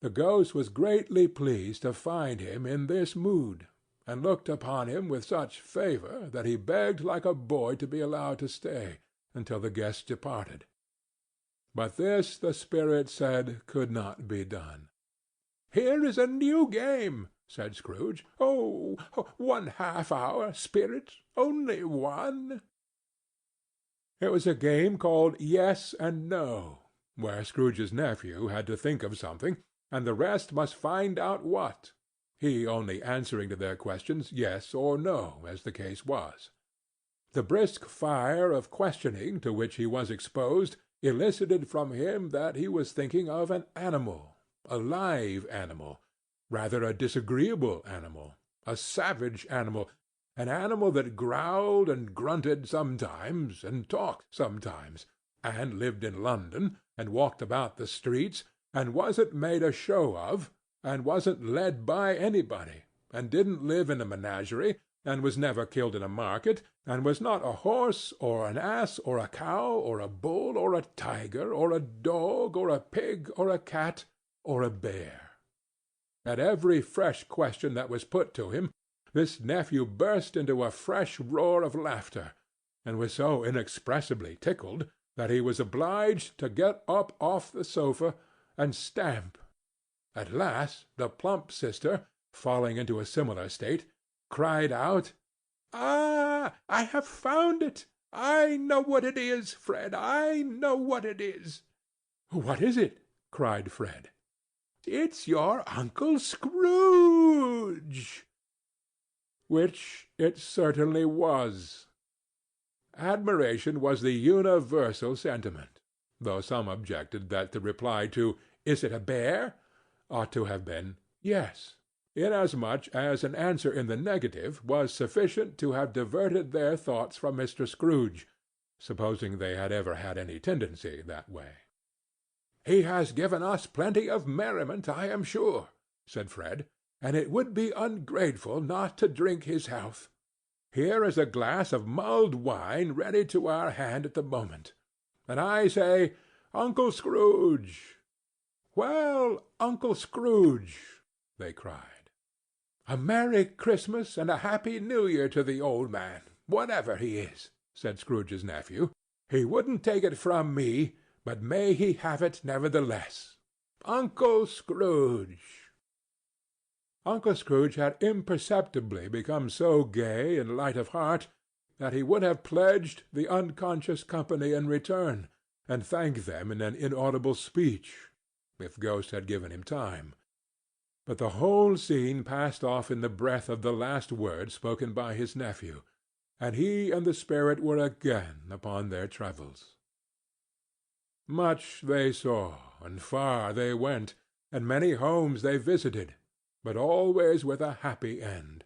The ghost was greatly pleased to find him in this mood, and looked upon him with such favor that he begged like a boy to be allowed to stay until the guests departed. But this the spirit said could not be done. "Here is a new game," said Scrooge. "Oh, 1/2 hour, spirit, only one." It was a game called Yes and No, where Scrooge's nephew had to think of something, and the rest must find out what, he only answering to their questions yes or no, as the case was. The brisk fire of questioning to which he was exposed elicited from him that he was thinking of an animal, a live animal, rather a disagreeable animal, a savage animal, an animal that growled and grunted sometimes, and talked sometimes, and lived in London, and walked about the streets, and wasn't made a show of, and wasn't led by anybody, and didn't live in a menagerie, and was never killed in a market, and was not a horse, or an ass, or a cow, or a bull, or a tiger, or a dog, or a pig, or a cat, or a bear. At every fresh question that was put to him, this nephew burst into a fresh roar of laughter, and was so inexpressibly tickled that he was obliged to get up off the sofa and stamp. At last the plump sister, falling into a similar state, cried out, "Ah, I have found it! I know what it is, Fred, I know what it is." "What is it?" cried Fred. "It's your Uncle Scrooge." Which it certainly was. Admiration was the universal sentiment, though some objected that the reply to "Is it a bear?" ought to have been "Yes," inasmuch as an answer in the negative was sufficient to have diverted their thoughts from Mr. Scrooge, supposing they had ever had any tendency that way. "He has given us plenty of merriment, I am sure," said Fred, "and it would be ungrateful not to drink his health. Here is a glass of mulled wine ready to our hand at the moment, and I say, Uncle Scrooge!" "Well, Uncle Scrooge!" they cried. "A Merry Christmas and a Happy New Year to the old man, whatever he is," said Scrooge's nephew. "He wouldn't take it from me, but may he have it nevertheless. Uncle Scrooge!" Uncle Scrooge had imperceptibly become so gay and light of heart that he would have pledged the unconscious company in return, and thanked them in an inaudible speech, if Ghost had given him time. But the whole scene passed off in the breath of the last word spoken by his nephew, and he and the spirit were again upon their travels. Much they saw, and far they went, and many homes they visited, but always with a happy end.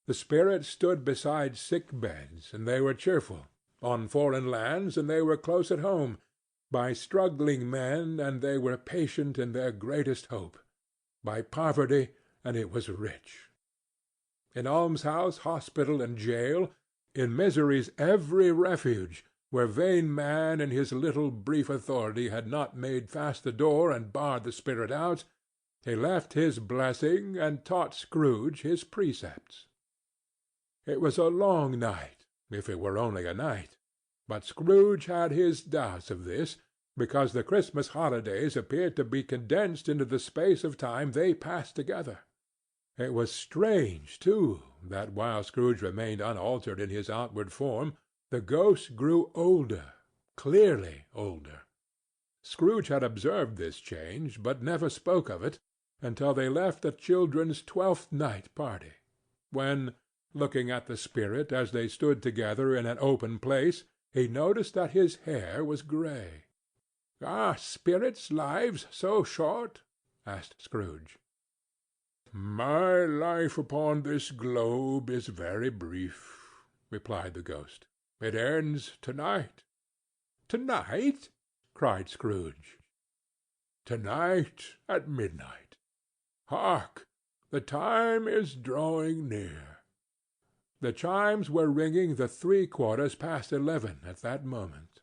The spirit stood beside sick beds, and they were cheerful; on foreign lands, and they were close at home; by struggling men, and they were patient in their greatest hope; by poverty, and it was rich. In almshouse, hospital, and jail, in misery's every refuge, where vain man in his little brief authority had not made fast the door and barred the spirit out, he left his blessing and taught Scrooge his precepts. It was a long night, if it were only a night, But Scrooge had his doubts of this, because the Christmas holidays appeared to be condensed into the space of time they passed together. It was strange, too, that while Scrooge remained unaltered in his outward form, the ghost grew older, clearly older. Scrooge had observed this change, but never spoke of it until they left the children's Twelfth Night party, when, looking at the spirit as they stood together in an open place, he noticed that his hair was grey. "Are spirits' lives so short?" asked Scrooge. "My life upon this globe is very brief," replied the ghost. "It ends to-night." "To-night?" cried Scrooge. "To-night at midnight. Hark! The time is drawing near." The chimes were ringing the 11:75 at that moment.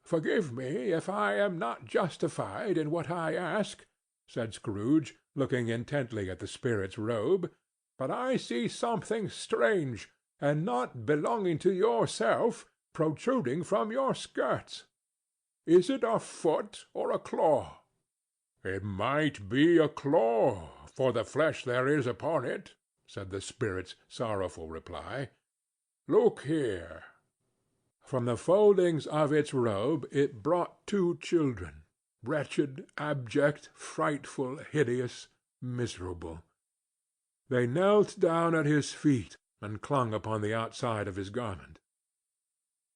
"Forgive me if I am not justified in what I ask," said Scrooge, looking intently at the spirit's robe, "but I see something strange, and not belonging to yourself, protruding from your skirts. Is it a foot or a claw?" "It might be a claw, for the flesh there is upon it," said the spirit's sorrowful reply. "Look here." From the foldings of its robe it brought 2 children, wretched, abject, frightful, hideous, miserable. They knelt down at his feet and clung upon the outside of his garment.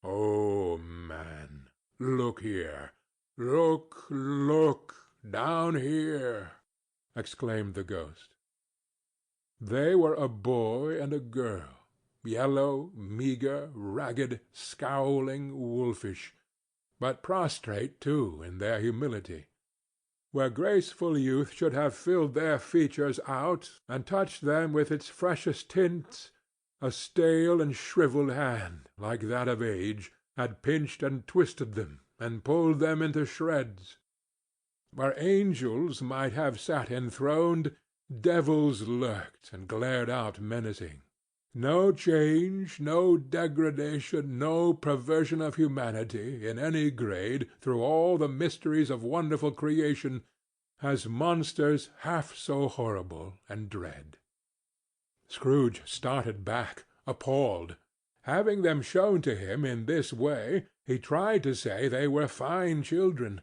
"Oh, man, look here! Look down here!" exclaimed the ghost. They were a boy and a girl, yellow, meagre, ragged, scowling, wolfish, but prostrate, too, in their humility. Where graceful youth should have filled their features out and touched them with its freshest tints, a stale and shrivelled hand, like that of age, had pinched and twisted them, and pulled them into shreds. Where angels might have sat enthroned, devils lurked and glared out menacing. No change, no degradation, no perversion of humanity, in any grade, through all the mysteries of wonderful creation, has monsters half so horrible and dread. Scrooge started back, appalled. Having them shown to him in this way, he tried to say they were fine children,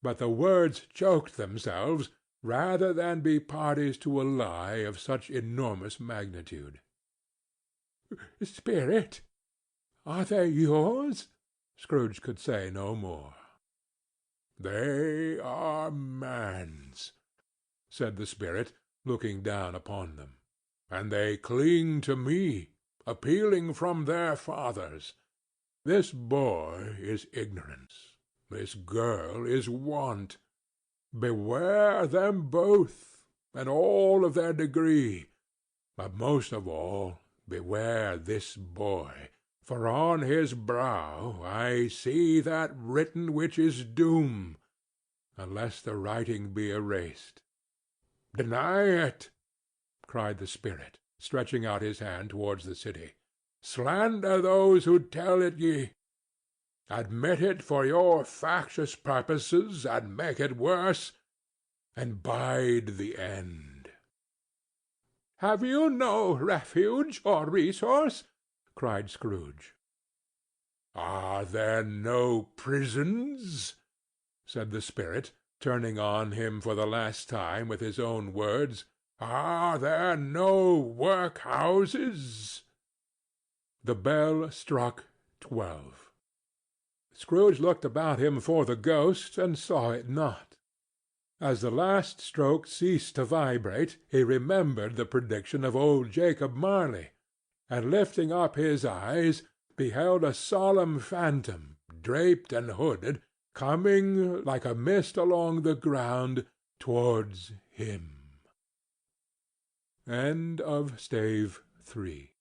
but the words choked themselves, rather than be parties to a lie of such enormous magnitude. "Spirit! Are they yours?" Scrooge could say no more. "They are man's," said the spirit, looking down upon them, "and they cling to me, appealing from their fathers. This boy is ignorance. This girl is want. Beware them both, and all of their degree, but most of all beware this boy, for on his brow I see that written which is doom, unless the writing be erased. Deny it!" cried the spirit, stretching out his hand towards the city. "Slander those who tell it ye. Admit it for your factious purposes, and make it worse, and bide the end." "Have you no refuge or resource?" cried Scrooge. "Are there no prisons?" said the spirit, turning on him for the last time with his own words. "Are there no workhouses?" The bell struck 12. Scrooge looked about him for the ghost, and saw it not. As the last stroke ceased to vibrate, he remembered the prediction of old Jacob Marley, and lifting up his eyes, beheld a solemn phantom, draped and hooded, coming, like a mist along the ground, towards him. End of Stave 3